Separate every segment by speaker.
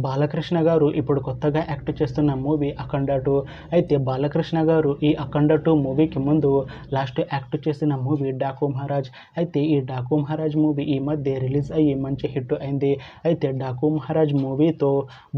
Speaker 1: బాలకృష్ణ గారు ఇప్పుడు కొత్తగా యాక్ట్ చేస్తున్న మూవీ అఖండ 2. అయితే బాలకృష్ణ గారు ఈ అఖండ 2 మూవీకి ముందు లాస్ట్ యాక్ట్ చేసిన మూవీ డాకు మహారాజ్. అయితే ఈ డాకు మహారాజ్ మూవీ ఈ మధ్య రిలీజ్ అయ్యి మంచి హిట్ అయింది. అయితే డాకు మహారాజ్ మూవీతో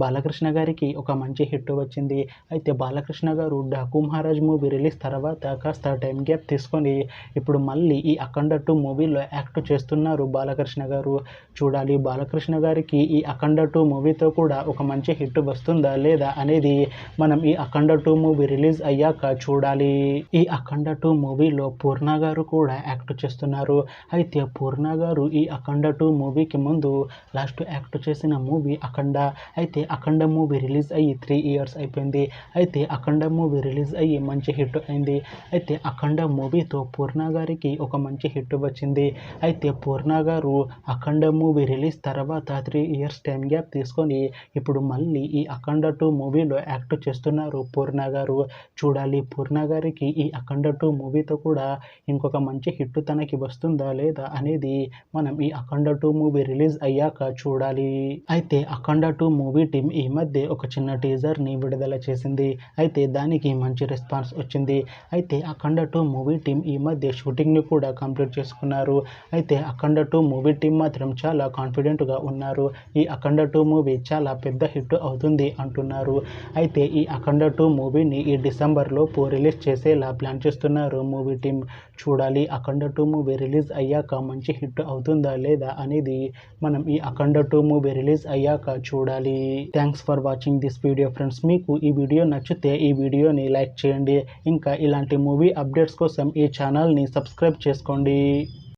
Speaker 1: బాలకృష్ణ గారికి ఒక మంచి హిట్ వచ్చింది. అయితే బాలకృష్ణ గారు డాకు మహారాజ్ మూవీ రిలీజ్ తర్వాత కాస్త టైం గ్యాప్ తీసుకొని ఇప్పుడు మళ్ళీ ఈ అఖండ 2 మూవీలో యాక్ట్ చేస్తున్నారు బాలకృష్ణ గారు. చూడాలి బాలకృష్ణ గారికి ఈ అఖండ 2 మూవీతో కూడా ఒక మంచి హిట్ వస్తుందా లేదా అనేది మనం ఈ అఖండ 2 మూవీ రిలీజ్ అయ్యాక చూడాలి. ఈ అఖండ 2 మూవీలో పూర్ణ గారు కూడా యాక్ట్ చేస్తున్నారు. అయితే పూర్ణ గారు ఈ అఖండ 2 మూవీకి ముందు లాస్ట్ యాక్ట్ చేసిన మూవీ అఖండ. అయితే అఖండ మూవీ రిలీజ్ అయ్యి 3 ఇయర్స్ అయిపోయింది. అయితే అఖండ మూవీ రిలీజ్ అయ్యి మంచి హిట్ అయింది. అయితే అఖండ మూవీతో పూర్ణ గారికి ఒక మంచి హిట్ వచ్చింది. అయితే పూర్ణ గారు అఖండ మూవీ రిలీజ్ తర్వాత 3 ఇయర్స్ టైం గ్యాప్ తీసుకొని ఇప్పుడు మళ్ళీ ఈ అఖండ 2 మూవీలో యాక్ట్ చేస్తున్నారు పూర్ణ గారు. చూడాలి పూర్ణ గారికి ఈ అఖండ 2 మూవీతో కూడా ఇంకొక మంచి హిట్ తనకి వస్తుందా లేదా అనేది మనం ఈ అఖండ 2 మూవీ రిలీజ్ అయ్యాక చూడాలి. అయితే అఖండ 2 మూవీ టీం ఈ మధ్య ఒక చిన్న టీజర్ని విడుదల చేసింది. అయితే దానికి మంచి రెస్పాన్స్ వచ్చింది. అయితే అఖండ 2 మూవీ టీం ఈ మధ్య షూటింగ్ని కూడా కంప్లీట్ చేసుకున్నారు. అయితే అఖండ 2 మూవీ టీం మాత్రం చాలా కాన్ఫిడెంట్గా ఉన్నారు. ఈ అఖండ 2 మూవీ చాలా పెద్ద హిట్ అవుతుంది అంటున్నారు. అయితే ఈ అఖండ 2 మూవీని ఈ డిసెంబర్లోపు రిలీజ్ చేసేలా ప్లాన్ చేస్తున్నారు మూవీ టీం. చూడాలి అఖండ 2 మూవీ రిలీజ్ అయ్యాక మంచి హిట్ అవుతుందా లేదా అనేది మనం ఈ అఖండ 2 మూవీ రిలీజ్ అయ్యాక చూడాలి. Thanks for watching this video friends. మీకు ఈ వీడియో నచ్చితే ఈ వీడియోని లైక్ చేయండి. ఇంకా ఇలాంటి మూవీ అప్డేట్స్ కోసం ఈ ఛానల్ని సబ్స్క్రైబ్ చేసుకోండి.